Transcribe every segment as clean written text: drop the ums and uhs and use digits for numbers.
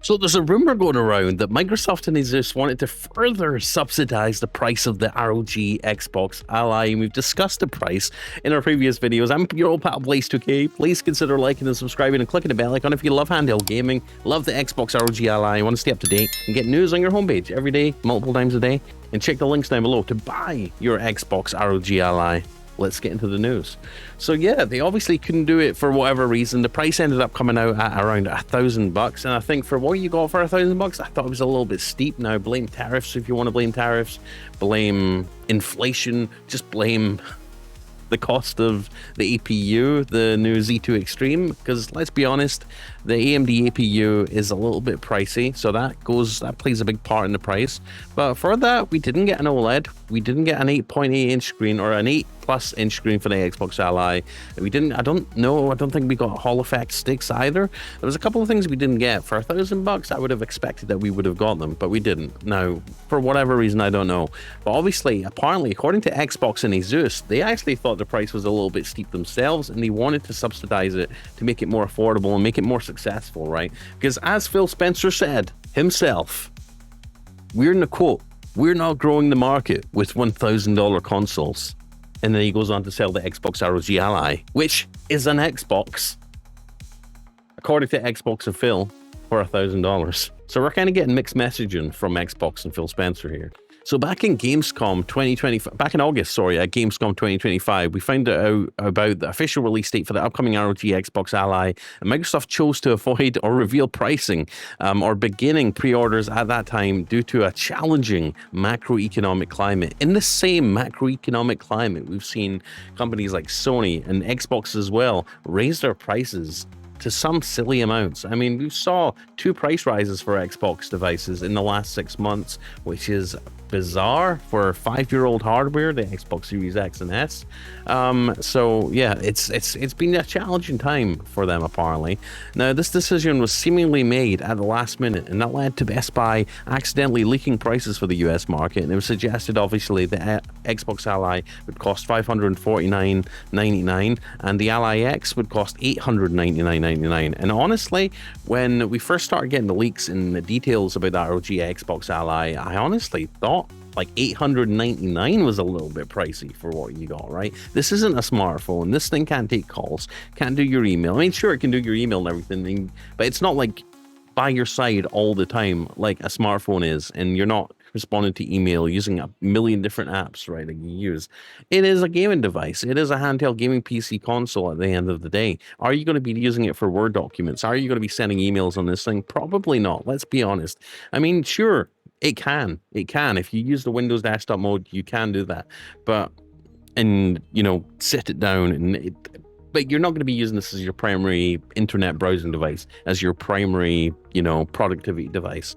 So there's a rumor going around that Microsoft and ASUS wanted to further subsidize the price of the ROG Xbox Ally, and we've discussed the price in our previous videos. I'm your old pal Blaze2K. Please consider liking and subscribing and clicking the bell icon if you love handheld gaming, love the Xbox ROG Ally, want to stay up to date and get news on your homepage every day, multiple times a day, and check the links down below to buy your Xbox ROG Ally. Let's get into the news. So yeah, they obviously couldn't do it for whatever reason. The price ended up coming out at around $1,000, and I think for what you got for $1,000, I thought it was a little bit steep. Now blame tariffs if you want to blame tariffs, blame inflation, just blame the cost of the APU, the new Z2 Extreme, because let's be honest, the AMD APU is a little bit pricey, so that plays a big part in the price. But for that, we didn't get an OLED, we didn't get an 8.8 inch screen or an 8+ inch screen for the Xbox Ally. We didn't, I don't think we got Hall effect sticks either. There was a couple of things we didn't get. For $1,000, I would have expected that we would have got them, but we didn't. Now, for whatever reason, I don't know. But obviously, apparently, according to Xbox and ASUS, they actually thought the price was a little bit steep themselves, and they wanted to subsidize it to make it more affordable and make it more successful, right? Because as Phil Spencer said himself, we're in the quote, we're not growing the market with $1,000 consoles. And then he goes on to sell the Xbox ROG Ally, which is an Xbox, according to Xbox and Phil, for $1,000. So we're kind of getting mixed messaging from Xbox and Phil Spencer here. So back in Gamescom 2025, back in August, at Gamescom 2025, we found out about the official release date for the upcoming ROG Xbox Ally, and Microsoft chose to avoid or reveal pricing or beginning pre-orders at that time due to a challenging macroeconomic climate. In the same macroeconomic climate, we've seen companies like Sony and Xbox as well raise their prices to some silly amounts. I mean, we saw 2 price rises for Xbox devices in the last 6 months, which is bizarre for 5-year-old hardware, the Xbox Series X and S. So yeah, it's been a challenging time for them apparently. Now, this decision was seemingly made at the last minute, and that led to Best Buy accidentally leaking prices for the US market, and it was suggested obviously the Xbox Ally would cost $549.99 and the Ally X would cost $899.99. And honestly, when we first started getting the leaks and the details about that ROG Xbox Ally, I honestly thought like $899 was a little bit pricey for what you got, right? This isn't a smartphone. This thing can't take calls, can't do your email. I mean, sure, it can do your email and everything, but it's not like by your side all the time like a smartphone is, and you're not responding to email using a million different apps, right, that you use. It is a gaming device. It is a handheld gaming PC console at the end of the day. Are you going to be using it for Word documents? Are you going to be sending emails on this thing? Probably not. Let's be honest. I mean, sure, it can. If you use the Windows desktop mode, you can do that. But, and, you know, sit it down but you're not going to be using this as your primary internet browsing device, as your primary, you know, productivity device.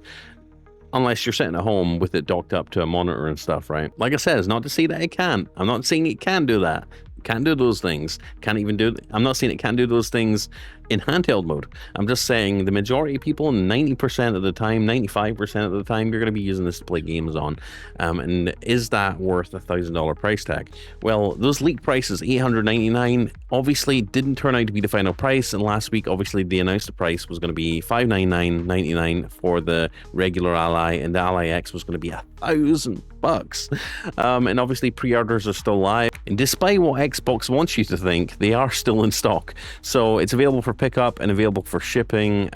Unless you're sitting at home with it docked up to a monitor and stuff, right? Like I said, it's not to say that it can. I'm not saying it can do that. Can't do those things. I'm not saying it can't do those things in handheld mode. I'm just saying the majority of people, 90% of the time, 95% of the time, you're going to be using this to play games on. And is that worth $1,000 price tag? Well, those leaked prices, $899, obviously didn't turn out to be the final price. And last week, obviously, they announced the price was going to be $599.99 for the regular Ally, and the Ally X was going to be $1,000. And obviously, pre-orders are still live. And despite what Xbox wants you to think, they are still in stock. So it's available for pickup and available for shipping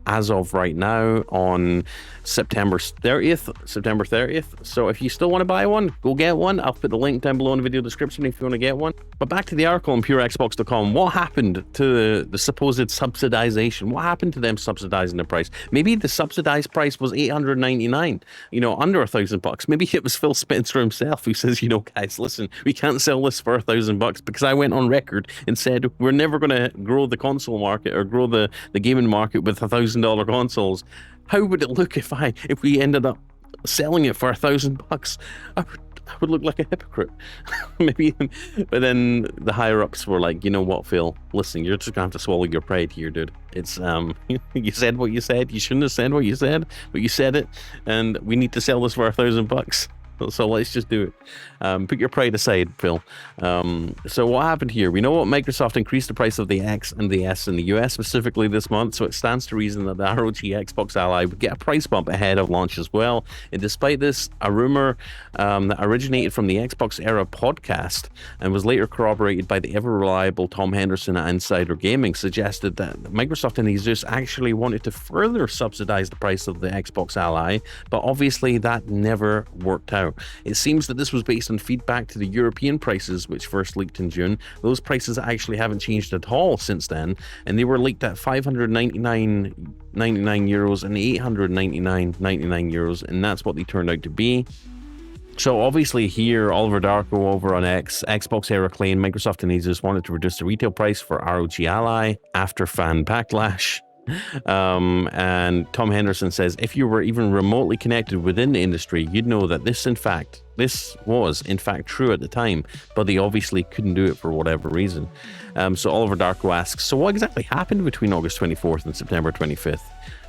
as of right now on September 30th. So if you still want to buy one, go get one. I'll put the link down below in the video description if you want to get one. But back to the article on purexbox.com. What happened to the supposed subsidization? What happened to them subsidizing the price? Maybe the subsidized price was $899, you know, under $1,000. Maybe it was Phil Spencer himself who says, you know, guys, listen, we can't sell this for $1,000 because I went on record and said we're never going to grow the console market or grow the gaming market with $1,000 consoles. How would it look if we ended up selling it for $1,000? I would look like a hypocrite. Maybe. But then the higher ups were like, you know what, Phil, listen, you're just gonna have to swallow your pride here, dude. It's you said what you said. You shouldn't have said what you said, but you said it, and we need to sell this for $1,000. So let's just do it. Put your pride aside, Phil. So what happened here? We know what Microsoft increased the price of the X and the S in the US specifically this month, so it stands to reason that the ROG Xbox Ally would get a price bump ahead of launch as well. And despite this, a rumor that originated from the Xbox Era podcast and was later corroborated by the ever-reliable Tom Henderson at Insider Gaming suggested that Microsoft and ASUS actually wanted to further subsidize the price of the Xbox Ally, but obviously that never worked out. It seems that this was based on feedback to the European prices, which first leaked in June. Those prices actually haven't changed at all since then, and they were leaked at €599.99 and €899.99, and that's what they turned out to be. So obviously here, Oliver Darko over on Xbox Era claimed Microsoft and ASUS wanted to reduce the retail price for ROG Ally after fan backlash. And Tom Henderson says, if you were even remotely connected within the industry, you'd know that this was in fact true at the time, but they obviously couldn't do it for whatever reason. So Oliver Darko asks, so what exactly happened between August 24th and September 25th?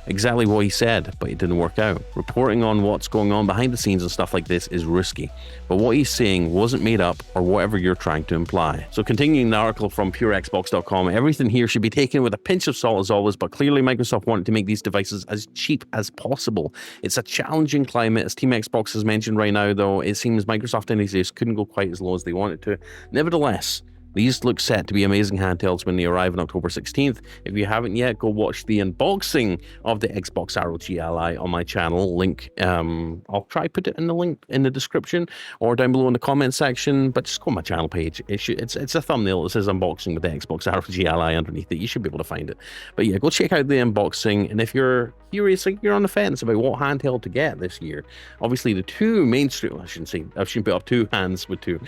Exactly what he said, but it didn't work out. Reporting on what's going on behind the scenes and stuff like this is risky, but what he's saying wasn't made up or whatever you're trying to imply. So continuing the article from purexbox.com, everything here should be taken with a pinch of salt as always, but clearly Microsoft wanted to make these devices as cheap as possible. It's a challenging climate, as Team Xbox has mentioned right now, though it seems Microsoft and ASUS couldn't go quite as low as they wanted to. Nevertheless, these look set to be amazing handhelds when they arrive on October 16th. If you haven't yet, go watch the unboxing of the Xbox ROG Ally on my channel. Link, I'll try put it in the link in the description or down below in the comment section, but just go on my channel page. It's a thumbnail that says unboxing with the Xbox ROG Ally underneath it. You should be able to find it. But yeah, go check out the unboxing. And if you're curious, like you're on the fence about what handheld to get this year, obviously the two mainstream, I shouldn't put up two hands with two.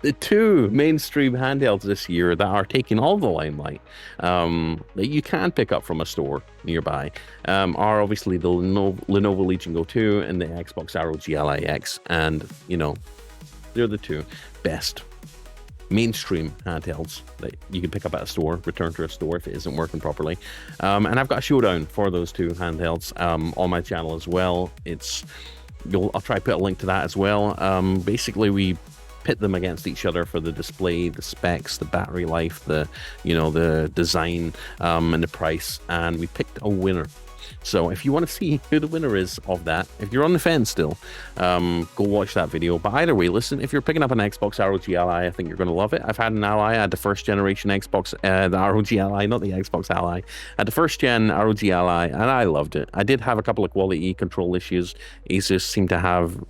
The two mainstream handhelds this year that are taking all the limelight, that you can pick up from a store nearby, are obviously the Lenovo Legion Go 2 and the Xbox ROG Ally X. And, you know, they're the two best mainstream handhelds that you can pick up at a store, return to a store if it isn't working properly. And I've got a showdown for those two handhelds on my channel as well. I'll try to put a link to that as well. Basically, we pit them against each other for the display, the specs, the battery life, the design, and the price, and we picked a winner. So if you want to see who the winner is of that, if you're on the fence still, go watch that video. But either way, listen, if you're picking up an Xbox ROG Ally, I think you're going to love it. I've had an Ally. I had the first generation Xbox, the ROG Ally, not the Xbox Ally. I had the first gen ROG Ally, and I loved it. I did have a couple of quality control issues. ASUS seemed to have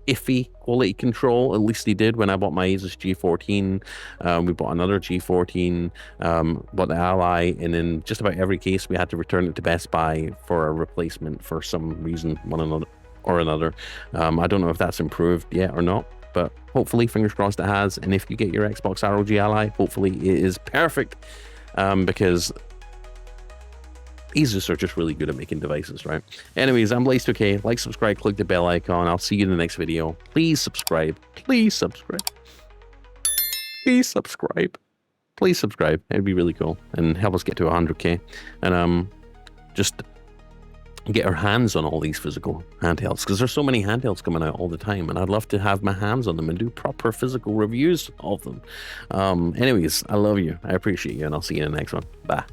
iffy quality control, at least they did when I bought my ASUS G14. We bought another G14, bought the Ally, and in just about every case we had to return it to Best Buy for a replacement for some reason, one or another. I don't know if that's improved yet or not, but hopefully, fingers crossed, it has. And if you get your Xbox ROG Ally, hopefully it is perfect, because ASUS are just really good at making devices, right? Anyways, I'm Blaze2K. Like, subscribe, click the bell icon. I'll see you in the next video. Please subscribe. Please subscribe. Please subscribe. Please subscribe. It'd be really cool and help us get to 100K. And just get our hands on all these physical handhelds, because there's so many handhelds coming out all the time, and I'd love to have my hands on them and do proper physical reviews of them. Anyways, I love you. I appreciate you, and I'll see you in the next one. Bye.